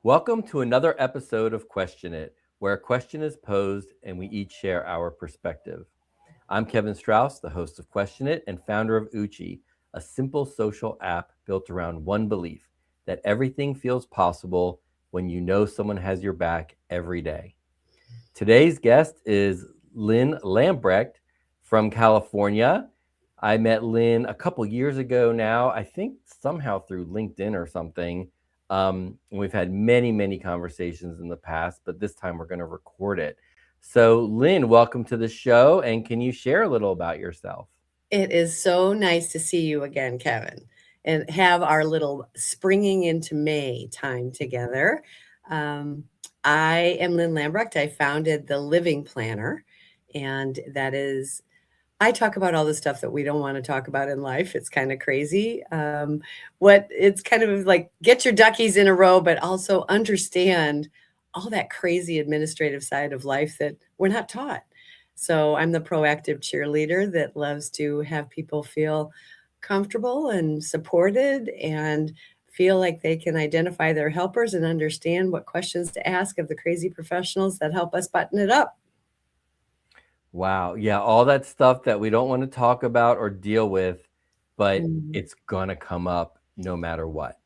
Welcome to another episode of Question It, where a question is posed and we each share our perspective. I'm Kevin Strauss, the host of Question It and founder of Uchi, a simple social app built around one belief that everything feels possible when you know someone has your back every day. Today's guest is Lynn Lambrecht from California. I met Lynn a couple years ago now, I think somehow through LinkedIn or something. We've had many conversations in the past, but this time we're going to record it. So, Lynn, welcome to the show. And can you share a little about yourself? It is so nice to see you again, Kevin, and have our little springing into May time together. Um, I am Lynn Lambrecht. I founded the Living Planner, and that is, I talk about all the stuff that we don't want to talk about in life. It's kind of crazy. What it's kind of like get your duckies in a row, but also understand all that crazy administrative side of life that we're not taught. So I'm the proactive cheerleader that loves to have people feel comfortable and supported and feel like they can identify their helpers and understand what questions to ask of the crazy professionals that help us button it up. Wow. Yeah, all that stuff that we don't want to talk about or deal with, but Mhm. it's going to come up no matter what.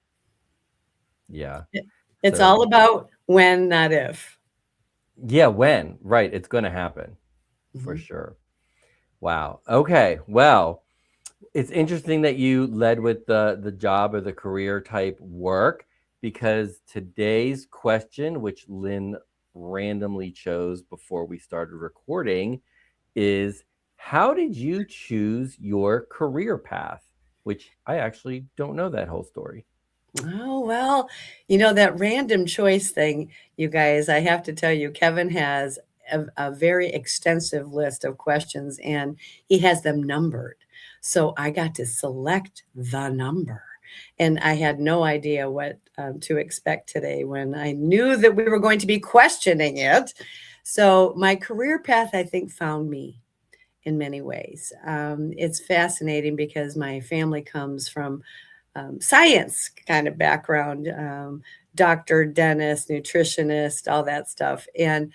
Yeah. It- It's So, all about when, not if. yeah, when? Right. It's going to happen for Mhm. sure. Wow. Okay. Well, it's interesting that you led with the job or the career type work because today's question, which Lynn randomly chose before we started recording, is how did you choose your career path? Which I actually don't know that whole story. Oh, well, that random choice thing, you guys, I have to tell you, Kevin has a very extensive list of questions and he has them numbered. So I got to select the number. And I had no idea what to expect today when I knew that we were going to be questioning it. So my career path, I think, found me in many ways. It's fascinating because my family comes from science kind of background, doctor, dentist, nutritionist, all that stuff. And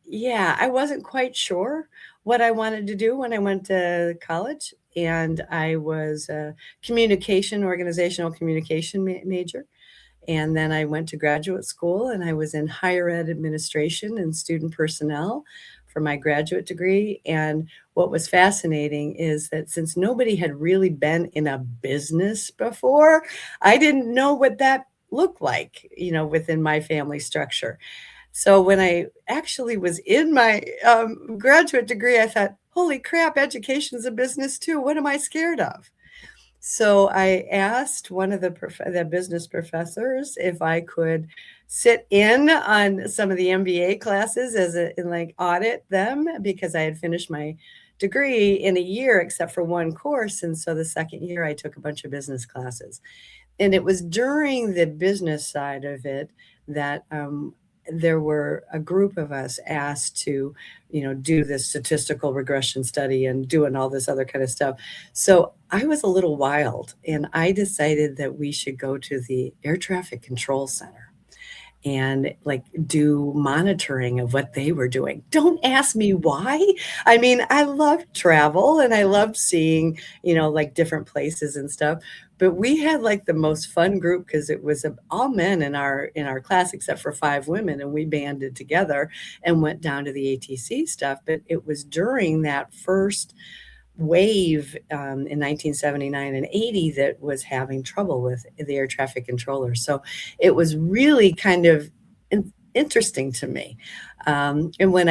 yeah, I wasn't quite sure what I wanted to do when I went to college. And I was a organizational communication major. And then I went to graduate school and I was in higher ed administration and student personnel for my graduate degree. And what was fascinating is that since nobody had really been in a business before, I didn't know what that looked like, within my family structure. So when I actually was in my graduate degree, I thought, holy crap, education's a business too. What am I scared of? So I asked one of the business professors if I could sit in on some of the MBA classes and like audit them because I had finished my degree in a year except for one course. And so the second year I took a bunch of business classes. And it was during the business side of it that there were a group of us asked to, do this statistical regression study and doing all this other kind of stuff. So I was a little wild, and I decided that we should go to the air traffic control center and like do monitoring of what they were doing. Don't ask me why. I mean, I loved travel and I loved seeing, like different places and stuff. But we had like the most fun group because it was all men in our class except for five women, and we banded together and went down to the ATC stuff. But it was during that first wave in 1979 and 80 that was having trouble with the air traffic controller. So it was really kind of interesting to me. And when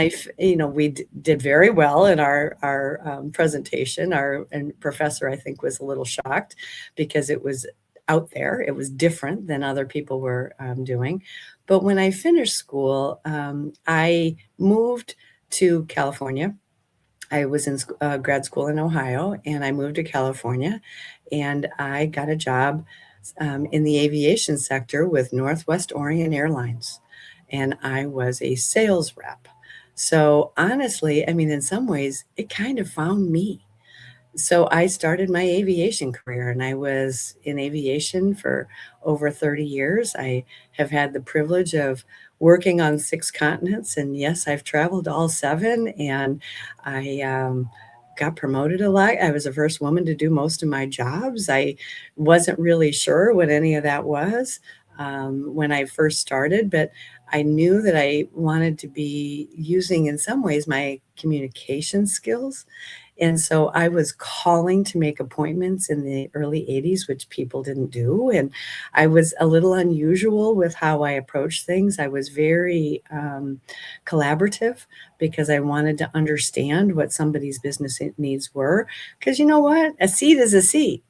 we did very well in our presentation. Our and professor, I think, was a little shocked because it was out there. It was different than other people were doing. But when I finished school, I moved to California. I was in grad school in Ohio, and I moved to California, and I got a job in the aviation sector with Northwest Orient Airlines, and I was a sales rep. So honestly, I mean, in some ways, it kind of found me. So I started my aviation career, and I was in aviation for over 30 years. I have had the privilege of working on 6 continents, and yes, I've traveled all seven, and I got promoted a lot. I was the first woman to do most of my jobs. I wasn't really sure what any of that was when I first started, but I knew that I wanted to be using, in some ways, my communication skills, and so I was calling to make appointments in the early 80s, which people didn't do. And I was a little unusual with how I approached things. I was very collaborative because I wanted to understand what somebody's business needs were. Because you know what? A seat is a seat,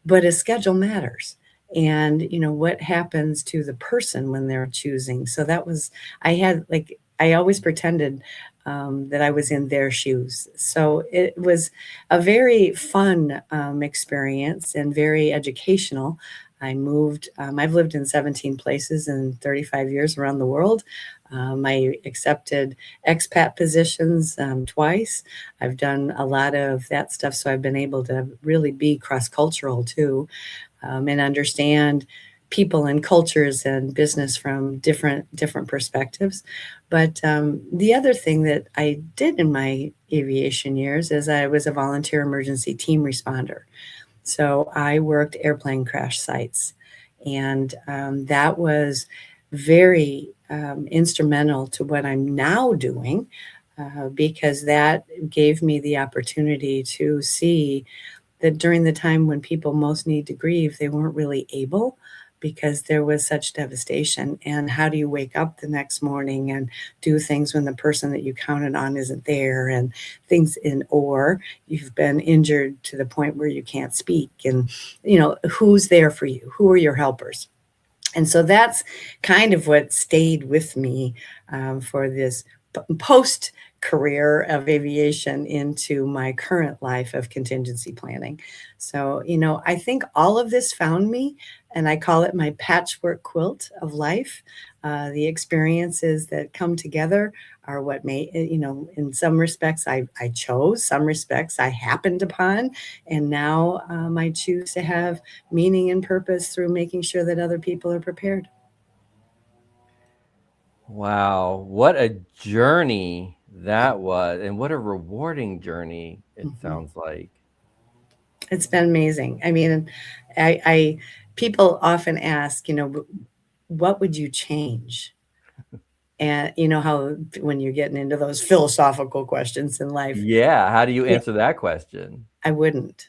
but a schedule matters. And what happens to the person when they're choosing. So that was, I always pretended that I was in their shoes. So it was a very fun experience and very educational. I've lived in 17 places in 35 years around the world. I accepted expat positions twice. I've done a lot of that stuff, so I've been able to really be cross cultural too, and understand people and cultures and business from different perspectives. But the other thing that I did in my aviation years is I was a volunteer emergency team responder. So I worked airplane crash sites, and that was very instrumental to what I'm now doing, because that gave me the opportunity to see that during the time when people most need to grieve, they weren't really able because there was such devastation. And how do you wake up the next morning and do things when the person that you counted on isn't there, and things or you've been injured to the point where you can't speak, and who's there for you? Who are your helpers? And so that's kind of what stayed with me for this post career of aviation into my current life of contingency planning. So, I think all of this found me, and I call it my patchwork quilt of life. The experiences that come together are what made, in some respects I chose, some respects I happened upon, and now I choose to have meaning and purpose through making sure that other people are prepared. Wow, what a journey that was, and what a rewarding journey it Mhm. sounds like. It's been amazing. I mean, I people often ask, what would you change? And you know how when you're getting into those philosophical questions in life, Yeah, how do you yeah, answer that question? I wouldn't.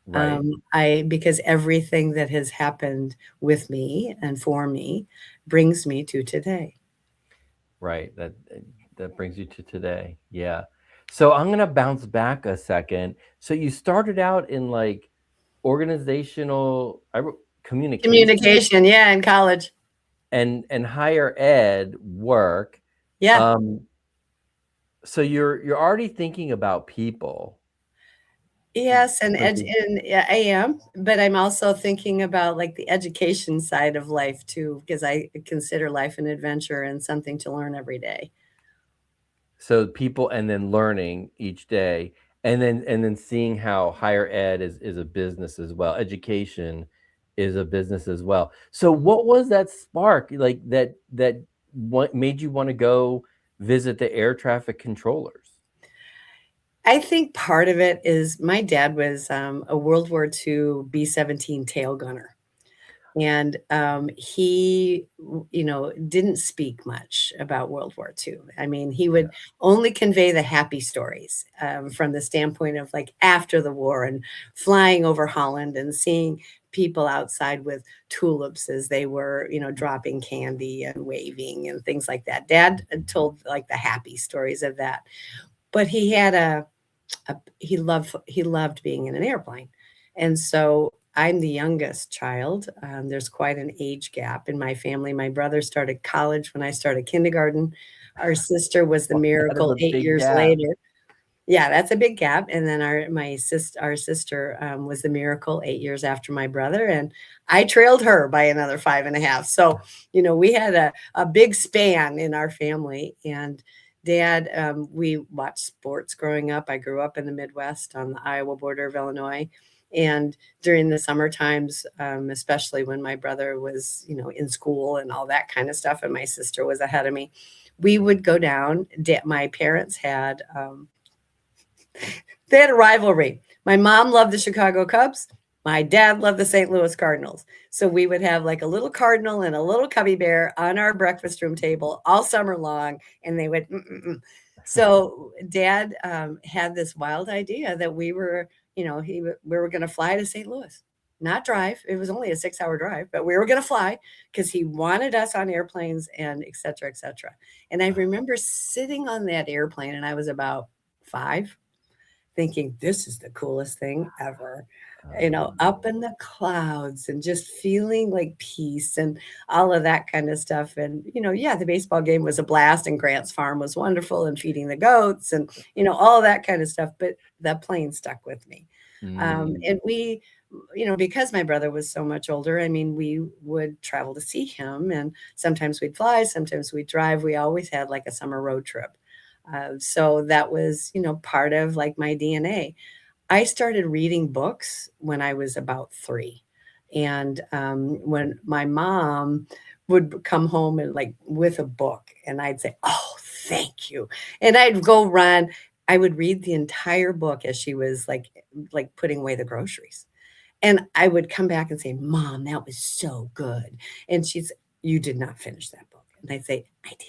Right, I because everything that has happened with me and for me brings me to today. right, that brings you to today, yeah. So I'm gonna bounce back a second. So you started out in, like, organizational I wrote communication Communication, yeah, in college. and higher ed work, Yeah. um, so you're already thinking about people Yes, when peop and yeah, I am, but I'm also thinking about, like, the education side of life too, because I consider life an adventure and something to learn every day. so people and then learning each day, and then seeing how higher ed is a business as well. Education is a business as well. So what was that spark, like, that what made you wanna go visit the air traffic controllers? I think part of it is my dad was, a World War II B-17 tail gunner. And he didn't speak much about World War II. I mean, he Yeah. would only convey the happy stories, from the standpoint of, like, after the war and flying over Holland and seeing people outside with tulips as they were, dropping candy and waving and things like that. Dad told, like, the happy stories of that, but he had he loved being in an airplane. And so I'm the youngest child. There's quite an age gap in my family. My brother started college when I started kindergarten. Our sister was the Well, that is miracle a 8 big years gap. later. Yeah, that's a big gap. And then our sister was the miracle 8 years after my brother, and I trailed her by another 5.5. So we had a big span in our family, and Dad, we watched sports growing up. I grew up in the Midwest on the Iowa border of Illinois. And during the summer times, especially when my brother was, in school and all that kind of stuff, and my sister was ahead of me, we would go down. My parents had they had a rivalry. My mom loved the Chicago Cubs. My dad loved the St. Louis Cardinals. So we would have like a little cardinal and a little cubby bear on our breakfast room table all summer long, and they would. Mm-mm-mm. So Dad had this wild idea that we were, we were going to fly to St. Louis, not drive. It was only a 6-hour drive, but we were going to fly because he wanted us on airplanes and et cetera, et cetera. And I remember sitting on that airplane, and I was about 5, thinking this is the coolest thing ever, up in the clouds and just feeling like peace and all of that kind of stuff. And, yeah, the baseball game was a blast and Grant's farm was wonderful and feeding the goats and, all of that kind of stuff. But the plane stuck with me. And we, because my brother was so much older, I mean, we would travel to see him and sometimes we'd fly, sometimes we'd drive. We always had like a summer road trip. So that was, part of like my DNA. I started reading books when I was about 3. And when my mom would come home and like with a book, and I'd say, "Oh, thank you." And I'd go run. I would read the entire book as she was like putting away the groceries. And I would come back and say, "Mom, that was so good." And she'd say, "You did not finish that book." And I'd say, "I did."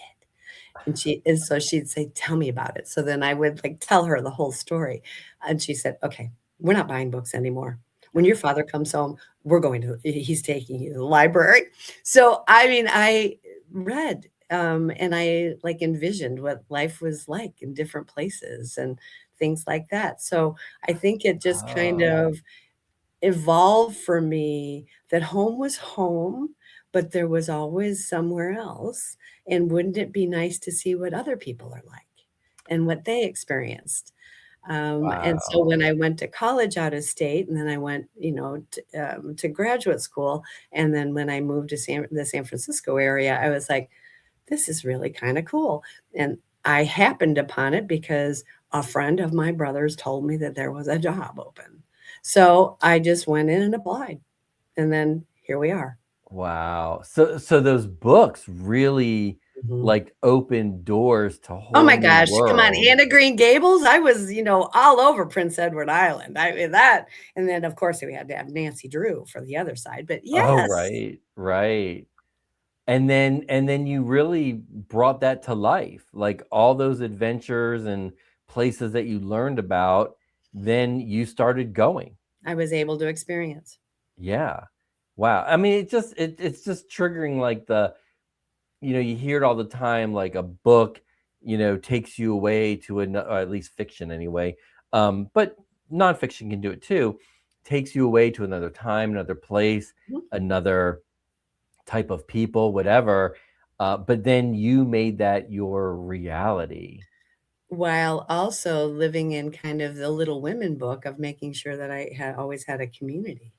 And so she'd say, "Tell me about it." So then I would like tell her the whole story. And she said, "Okay, we're not buying books anymore. When your father comes home, he's taking you to the library." So I mean, I read and I like envisioned what life was like in different places and things like that. So I think it just kind Oh, of evolved for me that home was home, but there was always somewhere else. And wouldn't it be nice to see what other people are like and what they experienced? And so wow. when I went to college out of state, and then I went, to graduate school, and then when I moved to the San Francisco area, I was like, this is really kind of cool. And I happened upon it because a friend of my brother's told me that there was a job open. So I just went in and applied. And then here we are. Wow. So those books really Mhm. like opened doors to Oh whole my new gosh, come on, world. Anna Green Gables? I was, all over Prince Edward Island. I mean that, and then of course we had to have Nancy Drew for the other side. But Oh, yes, right, right. And then you really brought that to life. Like all those adventures and places that you learned about, then you started going. I was able to experience. Yeah. Wow. I mean, it's just triggering like you hear it all the time like a book takes you away to another, or at least fiction anyway, but nonfiction can do it too, takes you away to another time, another place, Mhm. another type of people, whatever, but then you made that your reality. While also living in kind of the Little Women book of making sure that I had always had a community.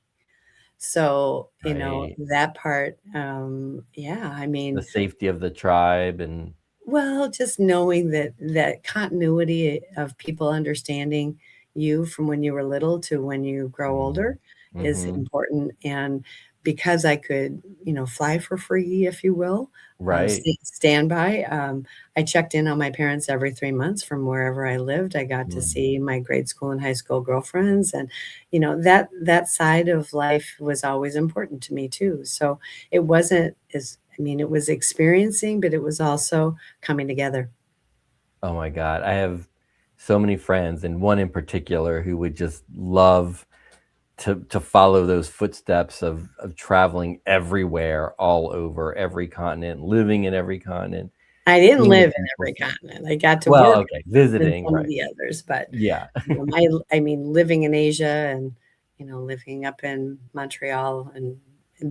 So, Right. that part, yeah, I The mean, safety of the tribe and well, just knowing that continuity of people understanding you from when you were little to when you grow older is mm-hmm. important. And because I could, fly for free, if you will, Right. stand by. I checked in on my parents every 3 months from wherever I lived. I got to Mm. see my grade school and high school girlfriends, and that side of life was always important to me too. So it wasn't as I mean, it was experiencing, but it was also coming together. Oh my God. I have so many friends, and one in particular who would just love to follow those footsteps of traveling everywhere, all over every continent, living in every continent, I didn't seeing the live in people. every continent. I got to Well, work okay, in visiting, some of right. the others, but, Yeah. I mean, living in Asia and, living up in Montreal and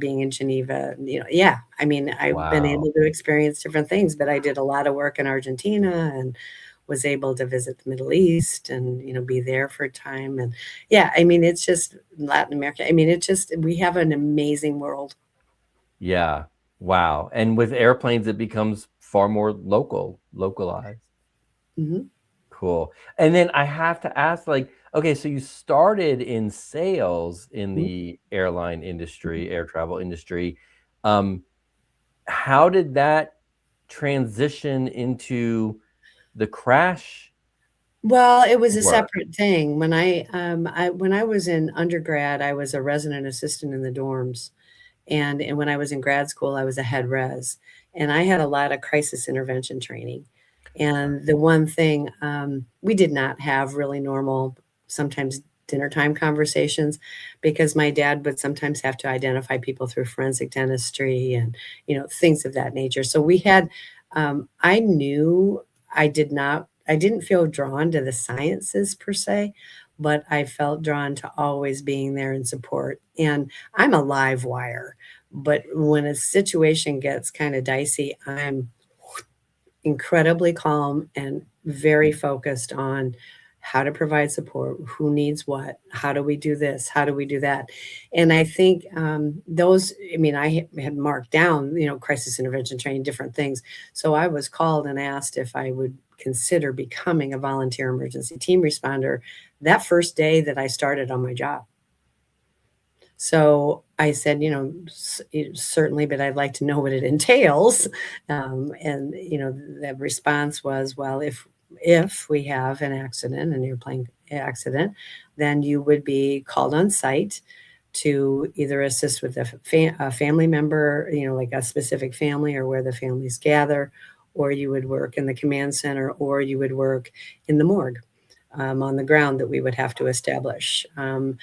being in Geneva, yeah, I mean, I've been Wow. able to experience different things, but I did a lot of work in Argentina and was able to visit the Middle East and, be there for a time, and yeah, I mean, it's just Latin America. I mean, it's just we have an amazing world. Yeah. Wow. And with airplanes, it becomes far more localized. Mhm. Cool. And then I have to ask, like, okay, so you started in sales in Mhm. the airline industry, air travel industry. Um, how did that transition into the crash Well, it was a work? separate thing. When I was in undergrad, I was a resident assistant in the dorms. And when I was in grad school, I was a head res, and I had a lot of crisis intervention training. And the one thing, we did not have really normal, sometimes dinner time conversations, because my dad would sometimes have to identify people through forensic dentistry and, things of that nature. So we had, I knew I didn't feel drawn to the sciences per se, but I felt drawn to always being there in support. And I'm a live wire, but when a situation gets kind of dicey, I'm incredibly calm and very focused on how to provide support, who needs what, how do we do this, how do we do that. And I think I had marked down, crisis intervention training, different things. So I was called and asked if I would consider becoming a volunteer emergency team responder that first day that I started on my job. So I said, certainly, but I'd like to know what it entails. And the response was, well, if we have an accident, an airplane accident, then you would be called on site to either assist with a family member, like a specific family or where the families gather, or you would work in the command center, or you would work in the morgue, on the ground that we would have to establish. And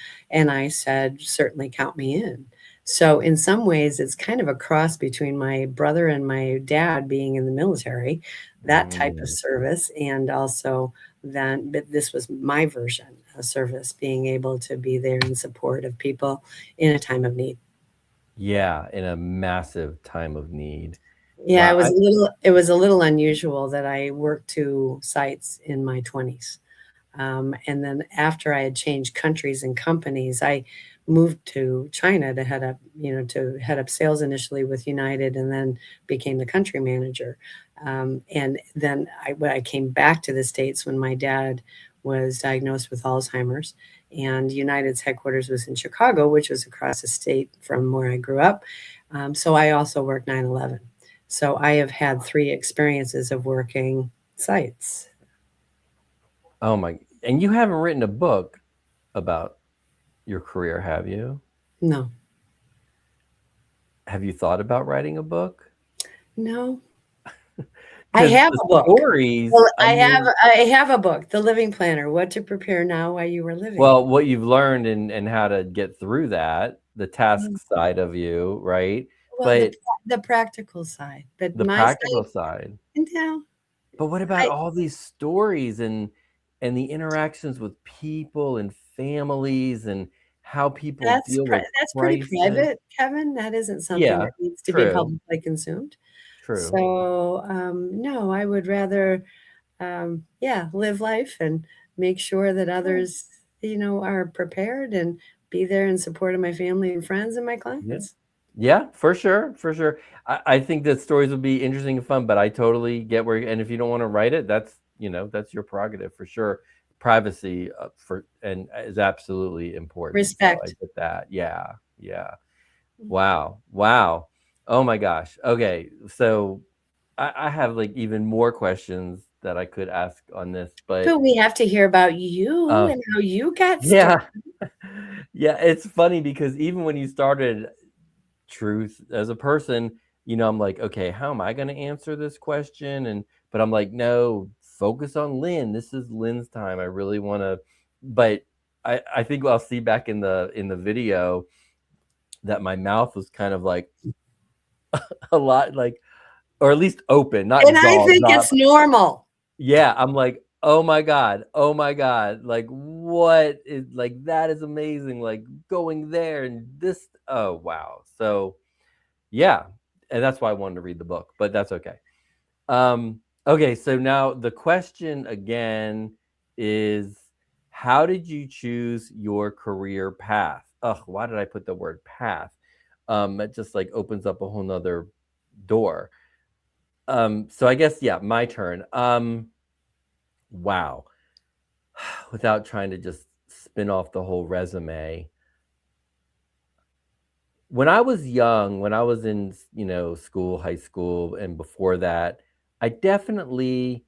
I said, certainly count me in. So, in some ways, it's kind of a cross between my brother and my dad being in the military, that type of Mm, service, and also then, but this was my version of service, being able to be there in support of people in a time of need. yeah, in a massive time of need. Yeah, Wow. it was a little unusual that I worked 2 sites in my 20s. And then after I had changed countries and companies, I moved to China to head up sales initially with United, and then became the country manager. And then when I came back to the States when my dad was diagnosed with Alzheimer's, and United's headquarters was in Chicago, which was across the state from where I grew up. So I also worked 9/11. So I have had 3 experiences of working sites. Oh my, and you haven't written a book about your career, have you? No, Have you thought about writing a book? no. I Because have the a book. stories, Well, I mean, I have a book, The Living Planner, What to Prepare Now While You Were Living. well, what you've learned and how to get through that, the task Mm. side of you, right? Well, But the practical side, but the my practical side, side. no, But what about I all these stories and the interactions with people and families and how people deal with that's pretty crisis? private, Kevin. That isn't something Yeah, that needs to be true, publicly consumed. true. So, no, I would rather, yeah, live life and make sure that Sure. others, are prepared, and be there in support of my family and friends and my Yeah. clients. Yeah, for sure, for sure. I think that stories would be interesting and fun, but I totally get where and if you don't wanna write it, that's your prerogative for sure. Privacy, for and is absolutely important, so I Respect. get that. Yeah, yeah. Wow, wow. Oh my gosh. Okay, so I have, like, even more questions that I could ask on this, but, But we have to hear about you uh and how you got started. yeah. Yeah, it's funny because even when you started truth as a person, I'm like, okay, how am I going to answer this question? But I'm like, no, focus on Lynn. This is Lynn's time. I really want to, but I think I'll see back in the video that my mouth was kind of like a lot like, or at least open, not And I jaws think not. it's normal. Yeah, I'm like, oh my god, like what is like that is amazing, like going there and this. Oh wow. So yeah, and that's why I wanted to read the book, but that's okay. Okay, so now the question again is, how did you choose your career path? Ugh, why did I put the word path? It just like opens up a whole nother door. So I guess yeah, my turn. Wow. Without trying to just spin off the whole resume, when I was young, when I was in, school, high school, and before that, I definitely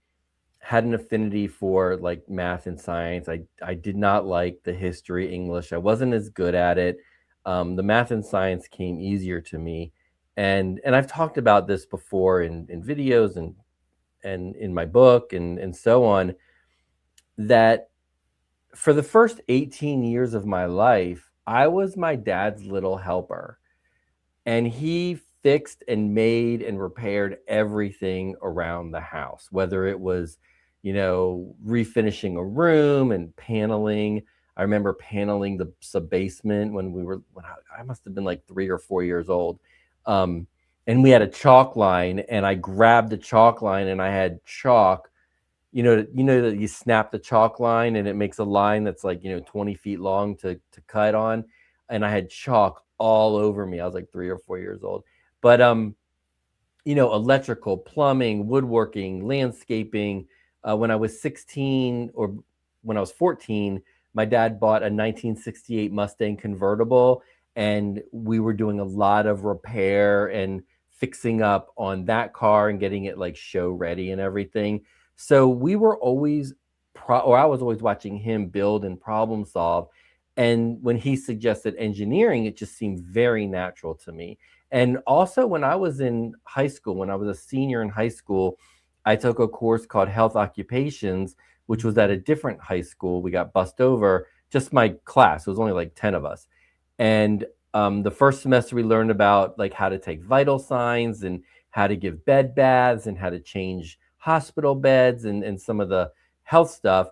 had an affinity for like math and science. I did not like the history, English. I wasn't as good at it. The math and science came easier to me, and I've talked about this before in videos and in my book and so on. That for the first 18 years of my life, I was my dad's little helper, and he fixed and made and repaired everything around the house, whether it was, refinishing a room and paneling. I remember paneling the sub basement when I must have been like 3 or 4 years old. um, and we had a chalk line, and I grabbed the chalk line, and I had chalk. You know that you snap the chalk line and it makes a line that's like 20 feet long to cut on, and I had chalk all over me. I was like 3 or 4 years old. But electrical, plumbing, woodworking, landscaping. When I was 16, or when I was 14, my dad bought a 1968 Mustang convertible, and we were doing a lot of repair and fixing up on that car and getting it like show ready and everything. So we were always, or I was always watching him build and problem solve. And when he suggested engineering, it just seemed very natural to me. And also, when I was in high school, when I was a senior in high school, I took a course called Health Occupations, which was at a different high school. We got bussed over, just my class. It was only like 10 of us. And the first semester, we learned about like how to take vital signs and how to give bed baths and how to change hospital beds and some of the health stuff.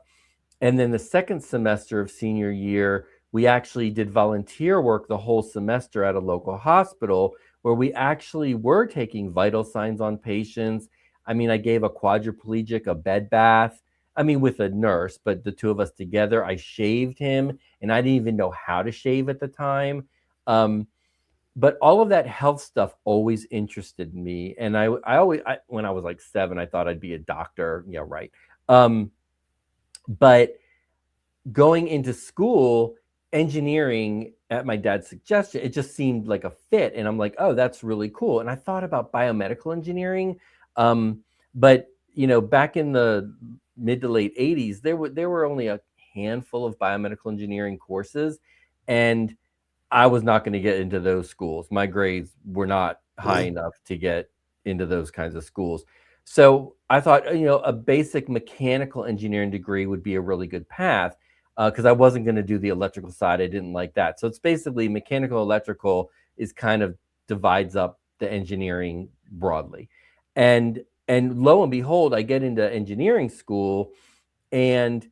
And then the second semester of senior year, we actually did volunteer work the whole semester at a local hospital where we actually were taking vital signs on patients. I mean, I gave a quadriplegic a bed bath. I mean, with a nurse, but the two of us together. I shaved him, and I didn't even know how to shave at the time. Um, but all of that health stuff always interested me, and when I was like 7, I thought I'd be a doctor. Yeah, right. Um, but going into school, engineering at my dad's suggestion, it just seemed like a fit. And I'm like, oh, that's really cool. And I thought about biomedical engineering. Um, but back in the mid to late 80s, there were only a handful of biomedical engineering courses. And I was not going to get into those schools. My grades were not high enough to get into those kinds of schools. So I thought, a basic mechanical engineering degree would be a really good path, because I wasn't going to do the electrical side. I didn't like that. So it's basically mechanical, electrical is kind of divides up the engineering broadly. And lo and behold, I get into engineering school, and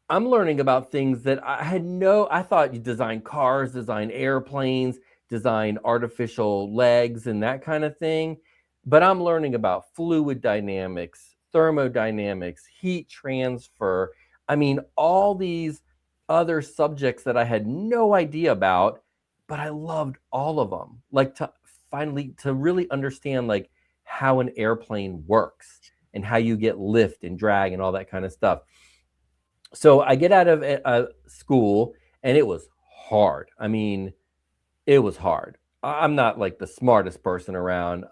I'm learning about things that I thought you design cars, design airplanes, design artificial legs and that kind of thing. But I'm learning about fluid dynamics, thermodynamics, heat transfer. I mean, all these other subjects that I had no idea about, but I loved all of them. Like, to really understand like how an airplane works and how you get lift and drag and all that kind of stuff. So I get out of school, and it was hard. I mean, it was hard. I'm not like the smartest person around.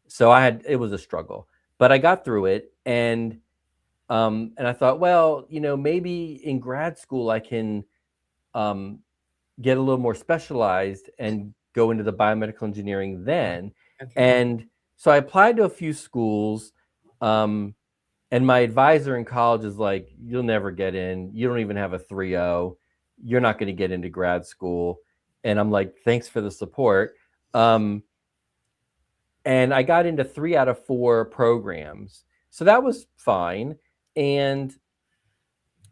So it was a struggle, but I got through it. And I thought, well, maybe in grad school I can um, get a little more specialized and go into the biomedical engineering then. Okay. And so I applied to a few schools. Um, and my advisor in college is like, you'll never get in. You don't even have a 3.0. You're not going to get into grad school. And I'm like, thanks for the support. Um, and I got into 3 out of 4 programs. So that was fine. And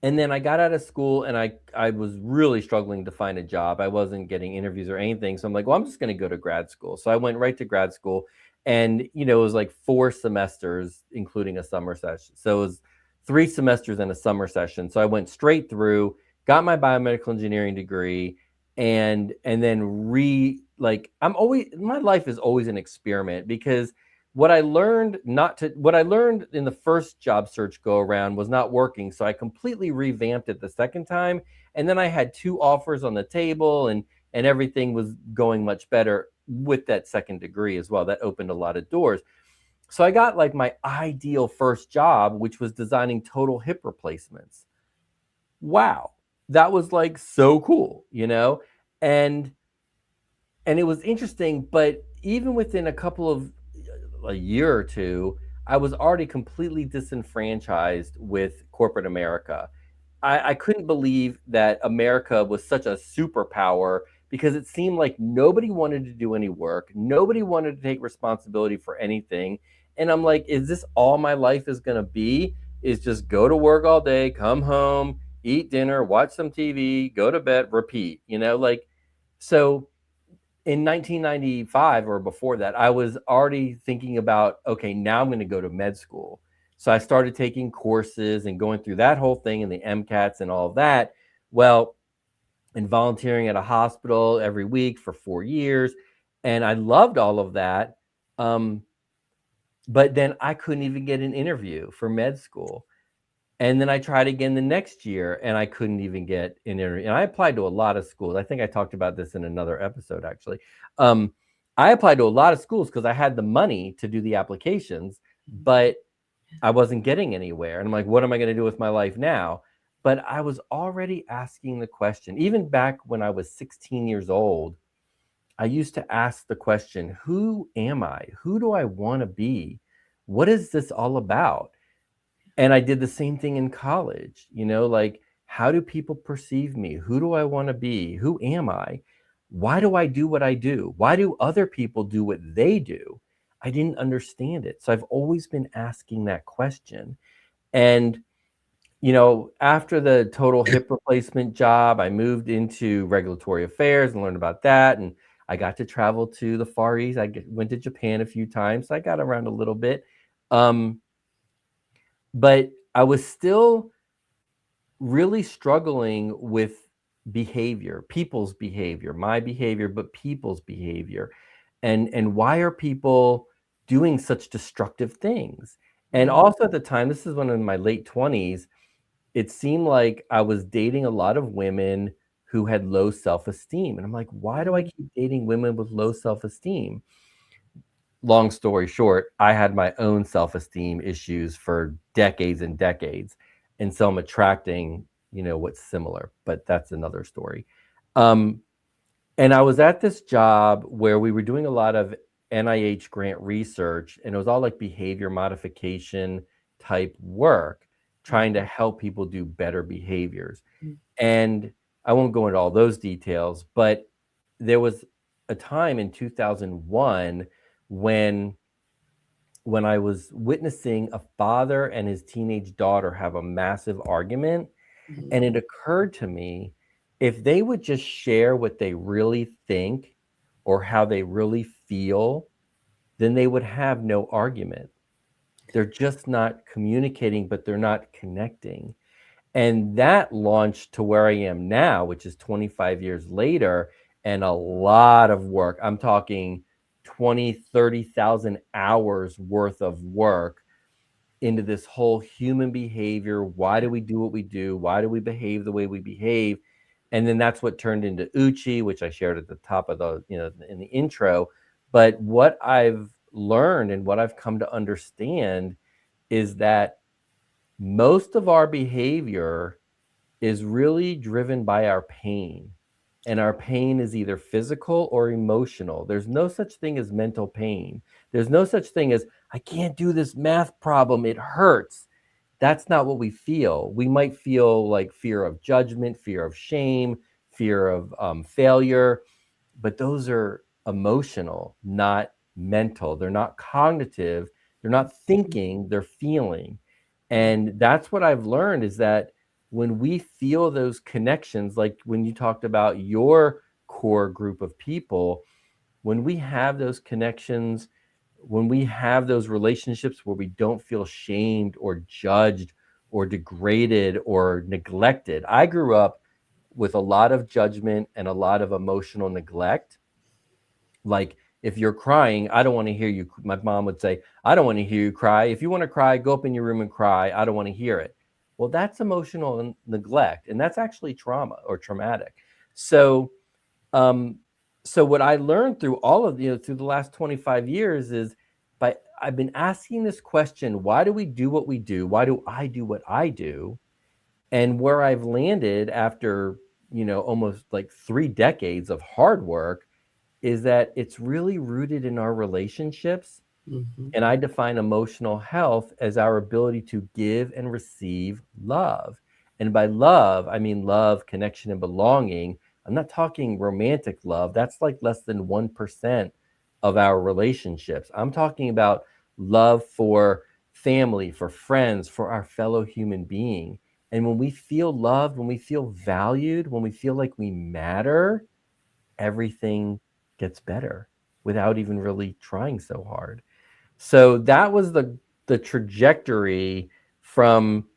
and then I got out of school, and I was really struggling to find a job. I wasn't getting interviews or anything. So I'm like, well, I'm just going to go to grad school. So I went right to grad school. And, it was like 4 semesters, including a summer session. So it was 3 semesters and a summer session. So I went straight through, got my biomedical engineering degree, and then my life is always an experiment, because what I learned in the first job search go around was not working. So I completely revamped it the second time. And then I had two offers on the table, and everything was going much better with that second degree as well. That opened a lot of doors. So I got like my ideal first job, which was designing total hip replacements. Wow. That was like so cool, you know? And and it was interesting, but even within a couple of a year or two, I was already completely disenfranchised with corporate America. I couldn't believe that America was such a superpower because it seemed like nobody wanted to do any work, nobody wanted to take responsibility for anything. And I'm like, is this all my life is going to be? Is just go to work all day, come home, eat dinner, watch some TV, go to bed, repeat, like so in 1995 or before that, I was already thinking about, okay, now I'm going to go to med school. So I started taking courses and going through that whole thing and the MCATs and all of that. Well, and volunteering at a hospital every week for 4 years. And I loved all of that. Um, but then I couldn't even get an interview for med school. And then I tried again the next year and I couldn't even get an interview. And I applied to a lot of schools. I think I talked about this in another episode, actually. Um, I applied to a lot of schools because I had the money to do the applications, but I wasn't getting anywhere. And I'm like, what am I going to do with my life now? But I was already asking the question, even back when I was 16 years old, I used to ask the question, who am I? Who do I want to be? What is this all about? And I did the same thing in college, like how do people perceive me? Who do I want to be? Who am I? Why do I do what I do? Why do other people do what they do? I didn't understand it. So I've always been asking that question. And, after the total hip replacement job, I moved into regulatory affairs and learned about that. And I got to travel to the Far East. Went to Japan a few times. So I got around a little bit. But I was still really struggling with people's behavior, my behavior, but people's behavior. And why are people doing such destructive things? And also at the time, this is when in my late 20s, it seemed like I was dating a lot of women who had low self-esteem. And I'm like, why do I keep dating women with low self-esteem? Long story short, I had my own self-esteem issues for decades and decades. And so I'm attracting, what's similar, but that's another story. And I was at this job where we were doing a lot of NIH grant research, and it was all like behavior modification type work, trying to help people do better behaviors. And I won't go into all those details, but there was a time in 2001 when I was witnessing a father and his teenage daughter have a massive argument. And it occurred to me, if they would just share what they really think or how they really feel, then they would have no argument. They're just not communicating, but they're not connecting. And that launched to where I am now, which is 25 years later, and a lot of work. I'm talking 20, 30,000 hours worth of work into this whole human behavior. Why do we do what we do? Why do we behave the way we behave? And then that's what turned into Uchi, which I shared at the top of the, in the intro. But what I've learned and what I've come to understand is that most of our behavior is really driven by our pain. And our pain is either physical or emotional. There's no such thing as mental pain. There's no such thing as, I can't do this math problem, it hurts. That's not what we feel. We might feel like fear of judgment, fear of shame, fear of failure, but those are emotional, not mental. They're not cognitive. They're not thinking, they're feeling. And that's what I've learned is that when we feel those connections, like when you talked about your core group of people, when we have those connections, when we have those relationships where we don't feel shamed or judged or degraded or neglected. I grew up with a lot of judgment and a lot of emotional neglect. Like If you're crying, I don't want to hear you. My mom would say, I don't want to hear you cry. If you want to cry, go up in your room and cry. I don't want to hear it. Well, that's emotional neglect, and that's actually trauma or traumatic. So, um, so what I learned through all of through the last 25 years is I've been asking this question: why do we do what we do? Why do I do what I do? And where I've landed after almost like 3 decades of hard work is that it's really rooted in our relationships. Mm-hmm. And I define emotional health as our ability to give and receive love. And by love, I mean love, connection, and belonging. I'm not talking romantic love. That's like less than 1% of our relationships. I'm talking about love for family, for friends, for our fellow human being. And when we feel loved, when we feel valued, when we feel like we matter, everything gets better without even really trying so hard. So that was the trajectory from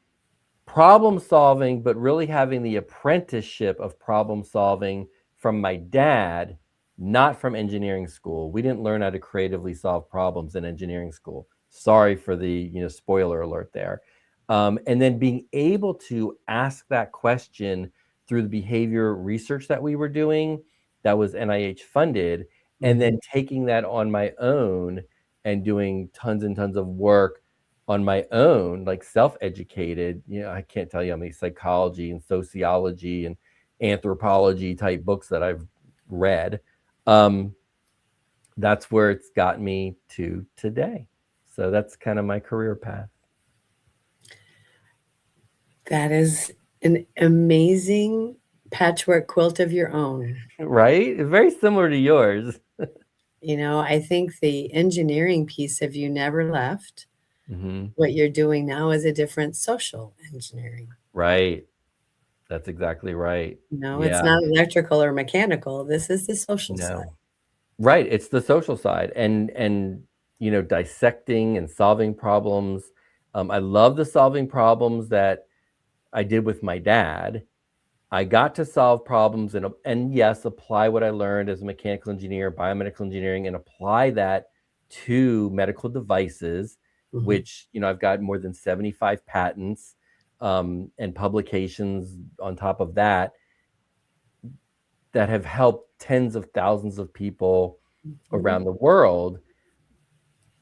problem solving, but really having the apprenticeship of problem solving from my dad, not from engineering school. We didn't learn how to creatively solve problems in engineering school. Sorry for the spoiler alert there. And then being able to ask that question through the behavior research that we were doing, that was NIH funded, and Mm-hmm. then taking that on my own and doing tons and tons of work on my own, like self-educated. I can't tell you how many psychology and sociology and anthropology type books that I've read. Um, that's where it's got me to today. So that's kind of my career path. That is an amazing patchwork quilt of your own. Right? It's very similar to yours. I think the engineering piece of you never left. Mm-hmm. What you're doing now is a different social engineering. Right. That's exactly right. It's Yeah. not electrical or mechanical. This is the social side. No. Right. It's the social side, and dissecting and solving problems. I love the solving problems that I did with my dad. I got to solve problems and yes, apply what I learned as a mechanical engineer, biomedical engineering, and apply that to medical devices, Mhm. which I've got more than 75 patents and publications on top of that that have helped tens of thousands of people Mhm. around the world.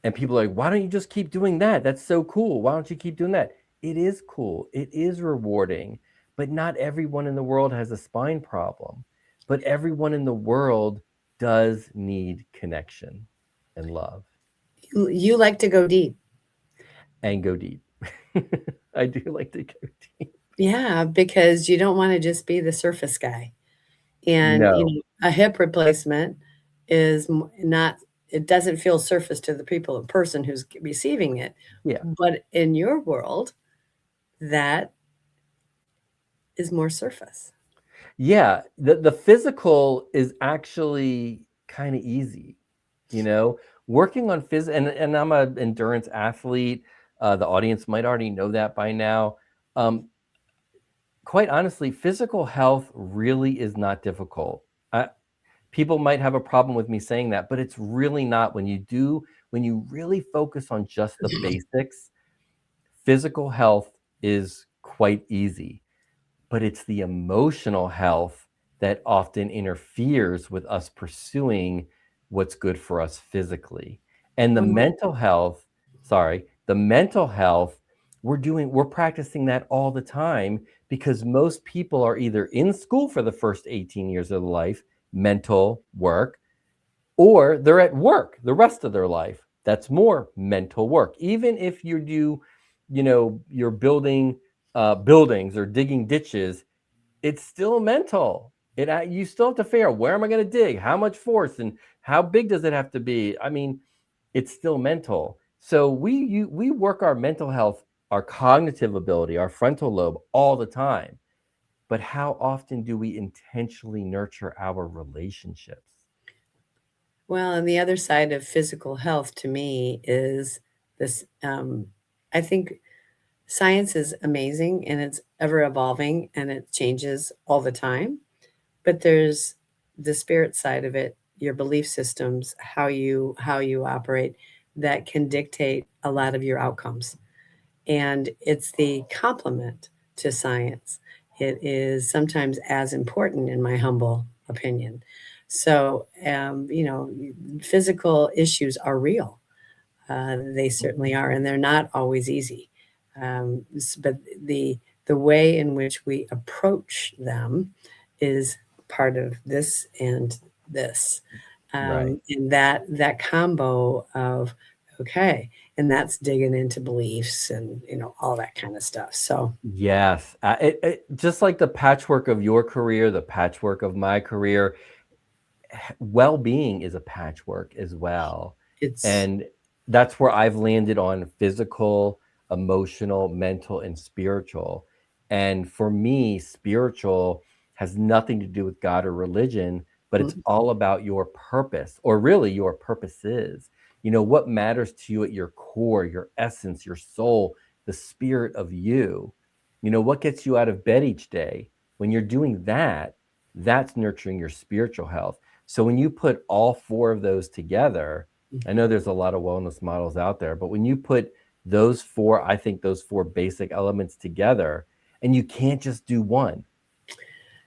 And people are like, why don't you just keep doing that? That's so cool. Why don't you keep doing that? It is cool. It is rewarding. But not everyone in the world has a spine problem. But everyone in the world does need connection and love You like to go deep. and go deep. I do like to go deep. Yeah, because you don't want to just be the surface guy. And, No. a hip replacement is not, it doesn't feel surface to the person who's receiving it. Yeah. But in your world, that is more surface. Yeah. The physical is actually kind of easy, you know, working on and I'm an endurance athlete. The audience might already know that by now. Um, quite honestly, physical health really is not difficult. People might have a problem with me saying that, but it's really not. When you really focus on just the basics, physical health is quite easy. But it's the emotional health that often interferes with us pursuing what's good for us physically. And Well, the mental health, we're practicing that all the time because most people are either in school for the first 18 years of their life, mental work, or they're at work the rest of their life. That's more mental work. Even if you're building buildings or digging ditches, it's still mental. You still have to figure out, where am I going to dig? How much force and how big does it have to be? I mean, it's still mental. So we work our mental health, our cognitive ability, our frontal lobe all the time. But how often do we intentionally nurture our relationships? and the other side of physical health to me is this. I think science is amazing and it's ever evolving and it changes all the time. But there's the spirit side of it your belief systems, how you operate, that can dictate a lot of your outcomes. And it's the complement to science. It is sometimes as important, in my humble opinion. So, physical issues are real. They certainly are, and they're not always easy. But the way in which we approach them is part of this and this, Right. and that combo of okay, and that's digging into beliefs and all that kind of stuff. So Yes. Just like the patchwork of your career, the patchwork of my career, well-being is a patchwork as well. it's And that's where I've landed on physical, emotional, mental, and spiritual. And for me, spiritual has nothing to do with God or religion, but it's mm, all about your purpose, or really your purposes. What matters to you at your core, your essence, your soul, the spirit of you. What gets you out of bed each day. When you're doing that, that's nurturing your spiritual health. So when you put all four of those together, I know there's a lot of wellness models out there, but when you put those four, I think those four basic elements together, and you can't just do one,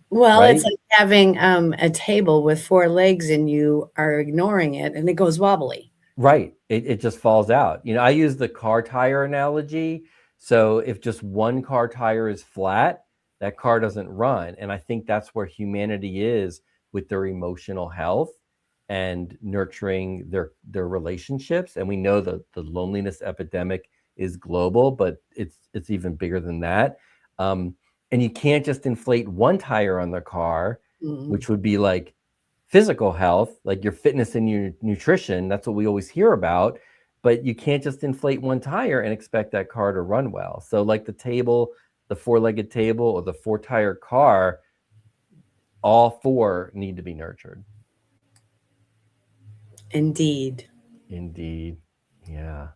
well, it's right? like having a table with four legs and you are ignoring it and it goes wobbly. Right. It just falls out. I use the car tire analogy. So if just one car tire is flat, that car doesn't run. And I think that's where humanity is with their emotional health and nurturing their relationships. And we know the loneliness epidemic is global, but it's even bigger than that. Um, and you can't just inflate one tire on the car, Mm. which would be like physical health, like your fitness and your nutrition. That's what we always hear about. But you can't just inflate one tire and expect that car to run well. So, like the table, the four-legged table, or the four-tire car, all four need to be nurtured. Indeed. Indeed. Yeah.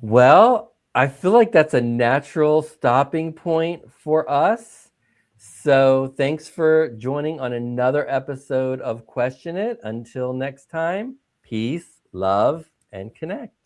Well, I feel like that's a natural stopping point for us. So, thanks for joining on another episode of Question It. Until next time, peace, love, and connect.